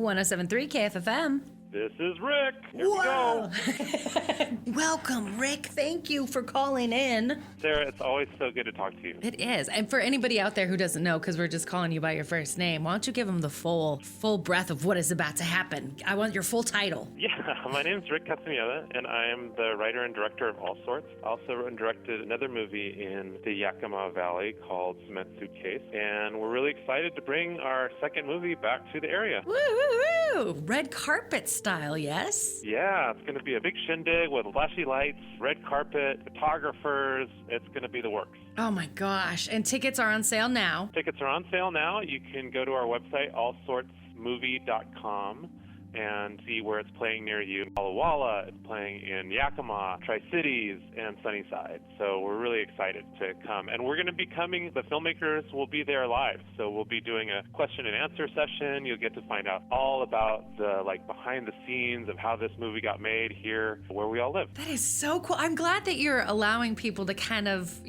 107.3 KFFM. This is Rick. Here Whoa! we go. Welcome, Rick. Thank you for calling in. Sarah, it's always so good to talk to you. It is. And for anybody out there who doesn't know, because we're just calling you by your first name, why don't you give them the full breath of what is about to happen? I want your full title. Yeah, my name is Rick Castaneda, and I am the writer and director of All Sorts. I also wrote and directed another movie in the Yakima Valley called Cement Suitcase, and we're really excited to bring our second movie back to the area. Woo, woo, woo! Red carpet style, yes? Yeah, it's going to be a big shindig with flashy lights, red carpet, photographers. It's going to be the works. Oh my gosh. And tickets are on sale now. Tickets are on sale now. You can go to our website, allsortsmovie.com, and see where it's playing near you. Walla Walla, it's playing in Yakima, Tri-Cities, and Sunnyside. So we're really excited to come. And we're going to be coming, the filmmakers will be there live. So we'll be doing a question and answer session. You'll get to find out all about the behind the scenes of how this movie got made here where we all live. That is so cool. I'm glad that you're allowing people to kind of,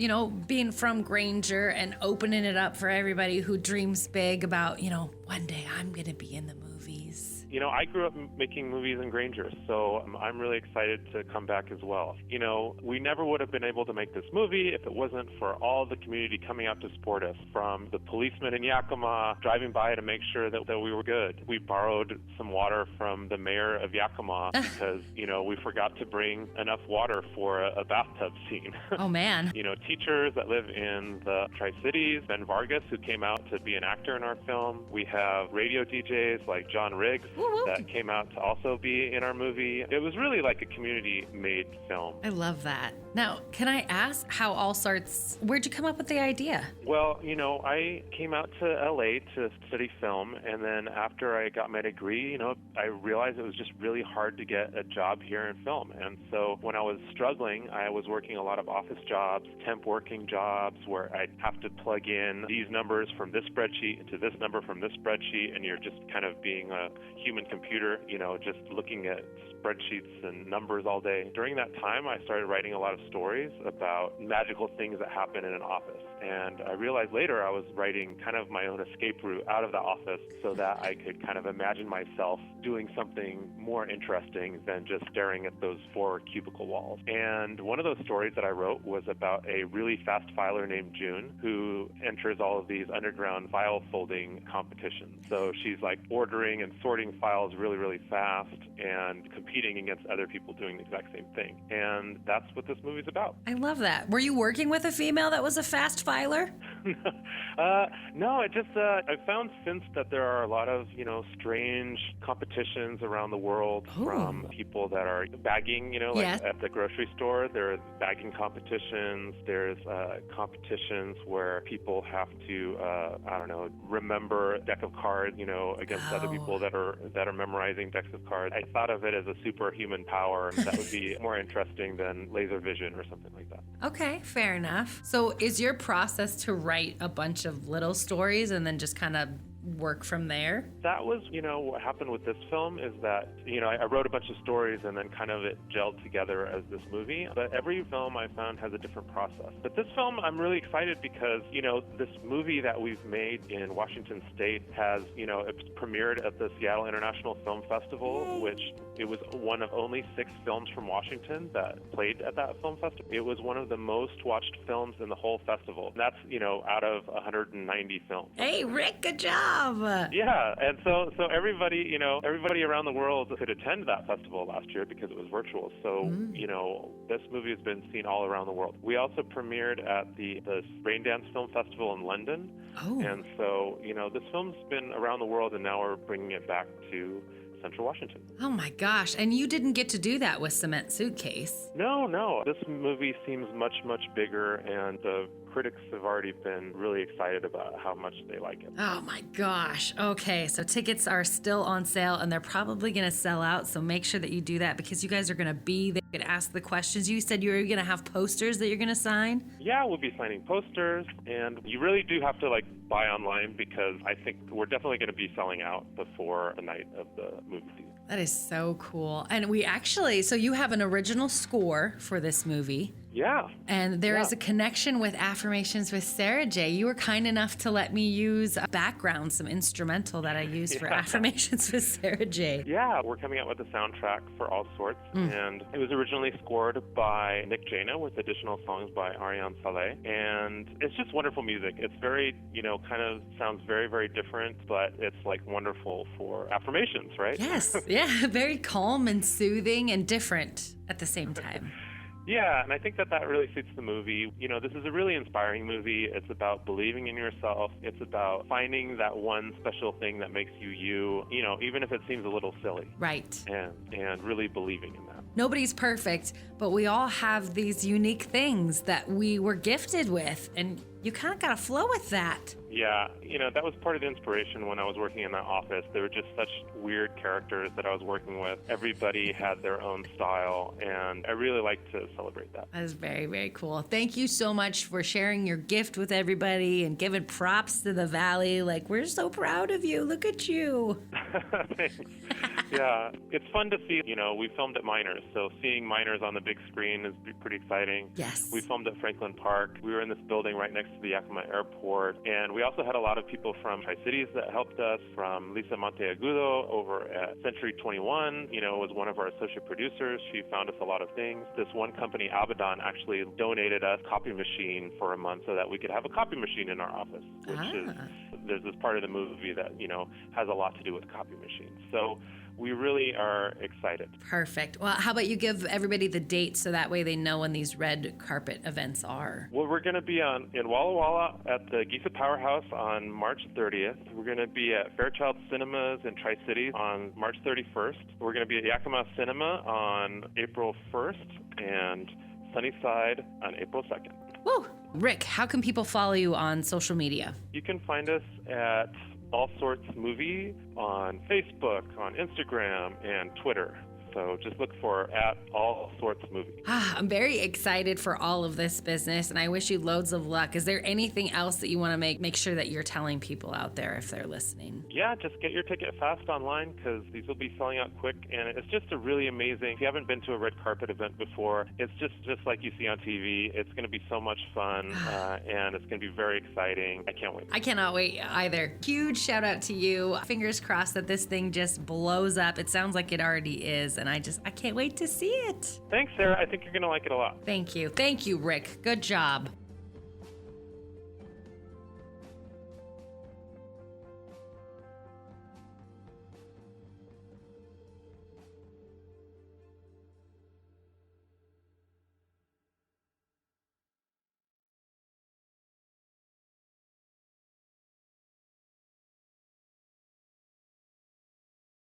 being from Granger and opening it up for everybody who dreams big about, one day I'm going to be in the movies. I grew up making movies in Granger, so I'm really excited to come back as well. We never would have been able to make this movie if it wasn't for all the community coming out to support us, from the policemen in Yakima driving by to make sure that we were good. We borrowed some water from the mayor of Yakima because, we forgot to bring enough water for a bathtub scene. Oh, man. Teachers that live in the Tri-Cities, Ben Vargas, who came out to be an actor in our film. We have radio DJs like John Riggs, that came out to also be in our movie. It was really like a community-made film. I love that. Now, can I ask how All Sorts, where'd you come up with the idea? Well, I came out to LA to study film, and then after I got my degree, I realized it was just really hard to get a job here in film. And so when I was struggling, I was working a lot of office jobs, temp working jobs, where I'd have to plug in these numbers from this spreadsheet into this number from this spreadsheet, and you're just kind of being a human computer, just looking at spreadsheets and numbers all day. During that time, I started writing a lot of stories about magical things that happen in an office. And I realized later I was writing kind of my own escape route out of the office so that I could kind of imagine myself doing something more interesting than just staring at those four cubicle walls. And one of those stories that I wrote was about a really fast filer named June who enters all of these underground file folding competitions. So she's ordering and sorting files really, really fast and competing against other people doing the exact same thing. And that's what this movie's about. I love that. Were you working with a female that was a fast filer? No, I found since that there are a lot of, strange competitions around the world from people that are bagging, Yes. At the grocery store. There are bagging competitions. There's competitions where people have to, remember a deck of cards, against other people that are memorizing decks of cards. I thought of it as a superhuman power that would be more interesting than laser vision or something like that. Okay, fair enough. So is your process to write a bunch of little stories and then just kind of work from there? That was, what happened with this film is that, I wrote a bunch of stories and then kind of it gelled together as this movie. But every film I found has a different process. But this film, I'm really excited because, this movie that we've made in Washington State has, it's premiered at the Seattle International Film Festival, which it was one of only 6 films from Washington that played at that film festival. It was one of the most watched films in the whole festival. And that's, out of 190 films. Hey, Rick, good job. Yeah, and so everybody, everybody around the world could attend that festival last year because it was virtual. So, this movie has been seen all around the world. We also premiered at the Raindance Film Festival in London. Oh. And so, this film's been around the world, and now we're bringing it back to Central Washington. Oh my gosh, and you didn't get to do that with Cement Suitcase. No. This movie seems much, much bigger, and the critics have already been really excited about how much they like it. Oh my gosh. Okay, so tickets are still on sale and they're probably going to sell out, so make sure that you do that because you guys are going to be there and ask the questions. You said you were going to have posters that you're going to sign? Yeah, we'll be signing posters, and you really do have to buy online because I think we're definitely going to be selling out before the night of the movie season. That is so cool. And we actually, so you have an original score for this movie. Yeah. And there is a connection with Affirmations with Sarah J. You were kind enough to let me use a background, some instrumental that I use for Affirmations with Sarah J. Yeah, we're coming out with a soundtrack for All Sorts, and it was originally scored by Nick Jaina with additional songs by Ariane Saleh, and it's just wonderful music. It's very, kind of sounds very, very different, but it's like wonderful for affirmations, right? Yes, yeah, very calm and soothing and different at the same time. Yeah, and I think that really suits the movie. This is a really inspiring movie. It's about believing in yourself. It's about finding that one special thing that makes you you, even if it seems a little silly. Right. And really believing in that. Nobody's perfect, but we all have these unique things that we were gifted with, and you kind of got to flow with that. Yeah, that was part of the inspiration when I was working in that office. There were just such weird characters that I was working with. Everybody had their own style, and I really like to celebrate that. That is very, very cool. Thank you so much for sharing your gift with everybody and giving props to the Valley. Like, we're so proud of you. Look at you. Thanks. Yeah, it's fun to see, we filmed at Miners, so seeing Miners on the big screen is pretty exciting. Yes. We filmed at Franklin Park. We were in this building right next to the Yakima Airport, and we also had a lot of people from Tri-Cities that helped us, from Lisa Monteagudo over at Century 21, was one of our associate producers. She found us a lot of things. This one company, Abaddon, actually donated us a copy machine for a month so that we could have a copy machine in our office, which is, there's this part of the movie that, has a lot to do with copy machines. So we really are excited. Perfect. Well, how about you give everybody the dates so that way they know when these red carpet events are? Well, we're going to be in Walla Walla at the Giza Powerhouse on March 30th. We're going to be at Fairchild Cinemas in Tri-Cities on March 31st. We're going to be at Yakima Cinema on April 1st and Sunnyside on April 2nd. Woo! Rick, how can people follow you on social media? You can find us at All Sorts Movie on Facebook, on Instagram, and Twitter. So just look for at All Sorts Movie. I'm very excited for all of this business, and I wish you loads of luck. Is there anything else that you want to make sure that you're telling people out there if they're listening? Yeah, just get your ticket fast online because these will be selling out quick, and it's just a really amazing. If you haven't been to a red carpet event before, it's just like you see on TV. It's going to be so much fun, and it's going to be very exciting. I can't wait. I cannot wait either. Huge shout out to you. Fingers crossed that this thing just blows up. It sounds like it already is. And I can't wait to see it. Thanks, Sarah. I think you're going to like it a lot. Thank you. Thank you, Rick. Good job.